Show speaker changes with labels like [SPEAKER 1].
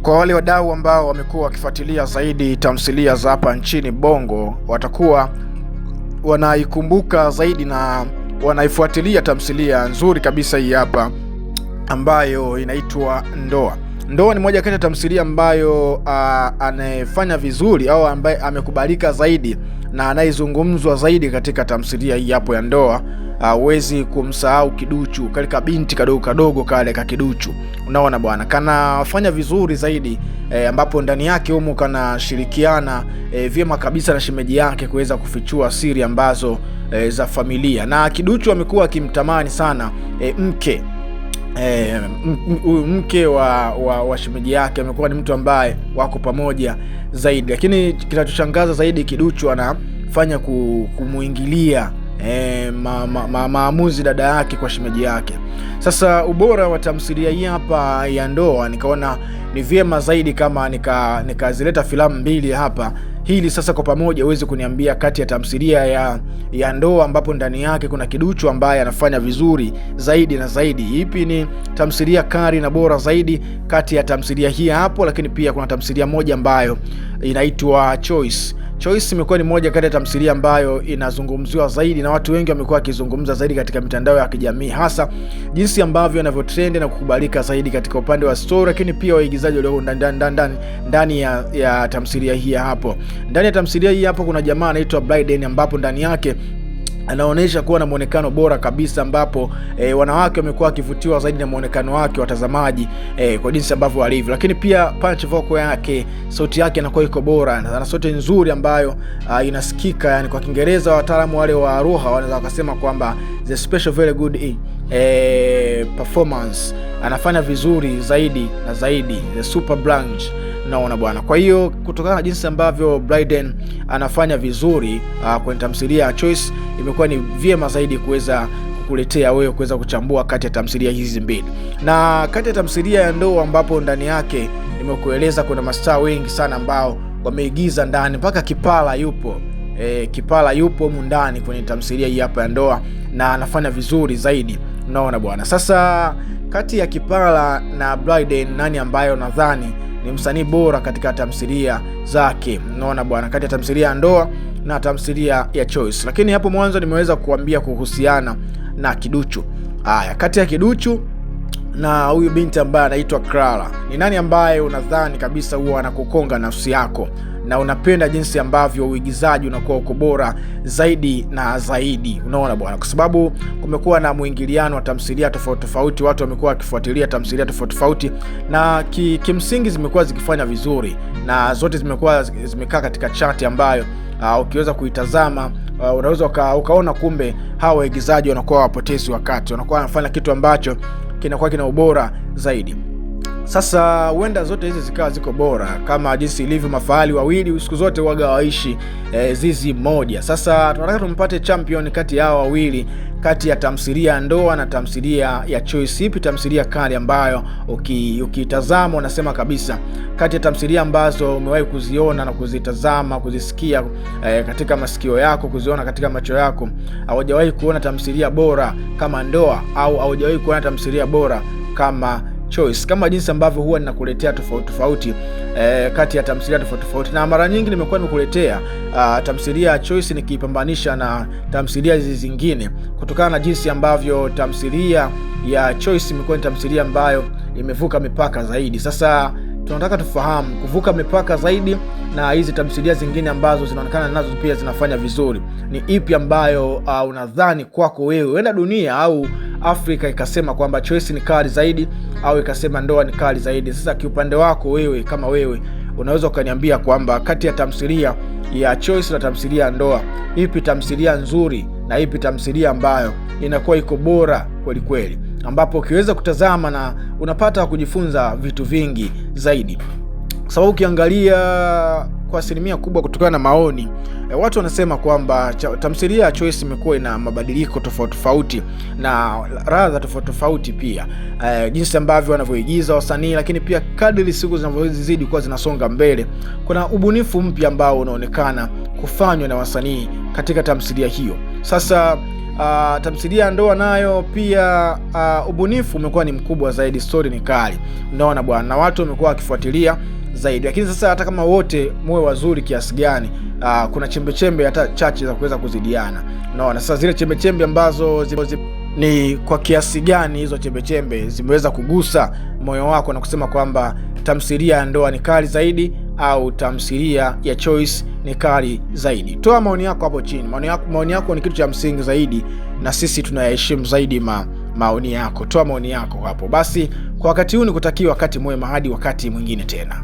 [SPEAKER 1] Kwa wale wadau ambao wamekuwa wakifuatilia zaidi tamthilia za hapa nchini Bongo, watakuwa wanaikumbuka zaidi na wanaifuatilia tamthilia nzuri kabisa hii hapa ambayo inaitwa Ndoa. Ndoa ni moja kati ya tamthilia ambayo anayefanya vizuri au ambaye amekubalika zaidi na anayezungumzwa zaidi katika tamthilia hii hapo ya Ndoa. Huwezi kumsahau Kiduchu, kale kabinti kadogo kale ka Kiduchu. Unaona bwana, kanafanya vizuri zaidi ambapo ndani yake humo kanashirikiana vyema kabisa na shemeji yake kuweza kufichua siri ambazo za familia. Na Kiduchu amekuwa akimtamani sana mke wa shemeji yake. Amekuwa ni mtu ambaye wako pamoja zaidi, lakini kinachoshangaza zaidi, Kiduchu anafanya kumuingilia maamuzi dada yake kwa shemeji yake. Sasa ubora wa tamthilia hii hapa ya Ndoa, nikaona ni vyema zaidi kama nikazileta filamu mbili hapa, hili sasa kwa pamoja uweze kuniambia kati ya tamthilia ya Ndoa ambapo ndani yake kuna Kiduchu ambaye anafanya vizuri zaidi na zaidi, ipi ni tamthilia kali na bora zaidi kati ya tamthilia hii hapo. Lakini pia kuna tamthilia moja ambayo inaitwa Choice. Choice imekuwa ni moja kati ya tamthilia ambayo inazungumziwa zaidi na watu wengi wamekuwa wakizungumza zaidi katika mitandao ya kijamii, hasa jinsi ambavyo inavyotrend na kukubalika zaidi katika upande wa story, lakini pia waigizaji walio ndani ya tamthilia hii hapo. Ndani ya tamthilia hii hapo kuna jamaa anaitwa Blyden ambapo ndani yake anaonesha kuwa na muonekano bora kabisa, ambapo wanawake wamekuwa wakivutiwa zaidi na muonekano wake, watazamaji kwa jinsi ambavyo alivyo. Lakini pia punch vocal yake, sauti yake inakuwa iko bora, ana sauti nzuri ambayo inasikika, yani kwa Kiingereza wataalamu wale wa lugha wanaweza wakasema kwamba the special very good performance, anafanya vizuri zaidi na zaidi, the super branch. Naona bwana. Kwa hiyo kutokana na jinsi ambavyo Blyden anafanya vizuri kwenye tamthilia ya Choice, imekuwa ni vyema zaidi kuweza kukuletea wewe kuweza kuchambua kati ya tamthilia hizi mbili. Na kati ya tamthilia ya Ndoa ambapo ndani yake nimekueleza kuna mastaa wengi sana ambao wameigiza ndani, mpaka Kipala yupo. Kipala yupo humu ndani kwenye tamthilia hii hapa ya Ndoa na anafanya vizuri zaidi. Unaona bwana. Sasa kati ya Kipala na Blyden, nani ambayo nadhani ni msanii bora katika tamthilia zake? Unaona bwana, kati ya tamthilia ya Ndoa na tamthilia ya Choice. Lakini hapo mwanzo nimeweza kuambia kuhusiana na Kiduchu. Haya, kati ya Kiduchu na huyu binti ambaye anaitwa Clara, ni nani ambaye unadhani kabisa huwa anakukonga nafsi yako na unapenda jinsi ambavyo uigizaji unakuwa uko bora zaidi na zaidi? Unaona bwana, kwa sababu kumekuwa na muingiliano wa tamthilia tofauti, watu wamekuwa wakifuatilia tamthilia tofauti na kimsingi zimekuwa zikifanya vizuri na zote zimekuwa zimekaa katika chati ambayo ukiweza kuitazama unaweza ukaona kumbe hawa waigizaji wanakuwa wapotezi wakati, wanakuwa wanafanya kitu ambacho kinakuwa kina ubora zaidi. Sasa huenda zote hizi zikawa ziko bora kama jinsi ilivyo mafahali wawili siku zote waga waishi zizi moja. Sasa tunataka tumpate champion kati ya hao wawili, kati ya tamthilia ya Ndoa na tamthilia ya Choice. Ipi tamthilia kali ambayo ukitazama unasema kabisa kati ya tamthilia ambazo umewahi kuziona na kuzitazama, kuzisikia katika masikio yako, kuziona katika macho yako, haujawahi kuona tamthilia bora kama Ndoa au haujawahi kuona tamthilia bora kama Choice? Kama jinsi ambavyo huwa ninakuletea tofauti kati ya tamthilia tofauti, na mara nyingi nimekuwa nimekuletea tamthilia ya Choice nikipambanisha na tamthilia zingine kutokana na jinsi ambavyo tamthilia ya Choice imekuwa ni tamthilia ambayo imevuka mipaka zaidi. Sasa tunataka tufahamu kuvuka mipaka zaidi na hizi tamthilia zingine ambazo zinaonekana nazo pia zinafanya vizuri, ni ipi ambayo unadhani kwako wewe huenda dunia au Afrika ikasema kwamba Choice ni kali zaidi au ikasema Ndoa ni kali zaidi? Sasa kiupande wako wewe, kama wewe unaweza ukaniambia kwamba kati ya tamthilia ya Choice na tamthilia ya Ndoa, ipi tamthilia nzuri na ipi tamthilia ambayo inakuwa iko bora kweli kweli, ambapo ukiweza kutazama na unapata kujifunza vitu vingi zaidi. Sababu ukiangalia kwa asilimia kubwa kutokana na maoni watu wanasema kwamba tamthilia ya Choice imekuwa ina mabadiliko tofauti na radha tofauti pia, jinsi ambavyo wanavyoigiza wasanii, lakini pia kadri siku zinavyozidi kuwa zinasonga mbele kuna ubunifu mpya ambao unaonekana kufanywa na wasanii katika tamthilia hiyo. Sasa tamthilia ya ndoa nayo pia ubunifu umekuwa ni mkubwa zaidi, story ni kali, unaona bwana, na watu wamekuwa wakifuatilia zaidi. Lakini sasa hata kama wote muwe wazuri kiasi gani, kuna chembe hata chache za kuweza kuzidiana, unaona. Sasa zile chembe ambazo ni kwa kiasi gani hizo chembe zimeweza kugusa moyo wako na kusema kwamba tamthilia ya ndoa ni kali zaidi au tamthilia ya Choice ni kali zaidi? Toa maoni yako hapo chini. Maoni yako ni kitu cha msingi zaidi, na sisi tunayaheshimu zaidi maoni yako. Toa maoni yako hapo. Basi kwa wakati huu nikutakia wakati mwema hadi wakati mwingine tena.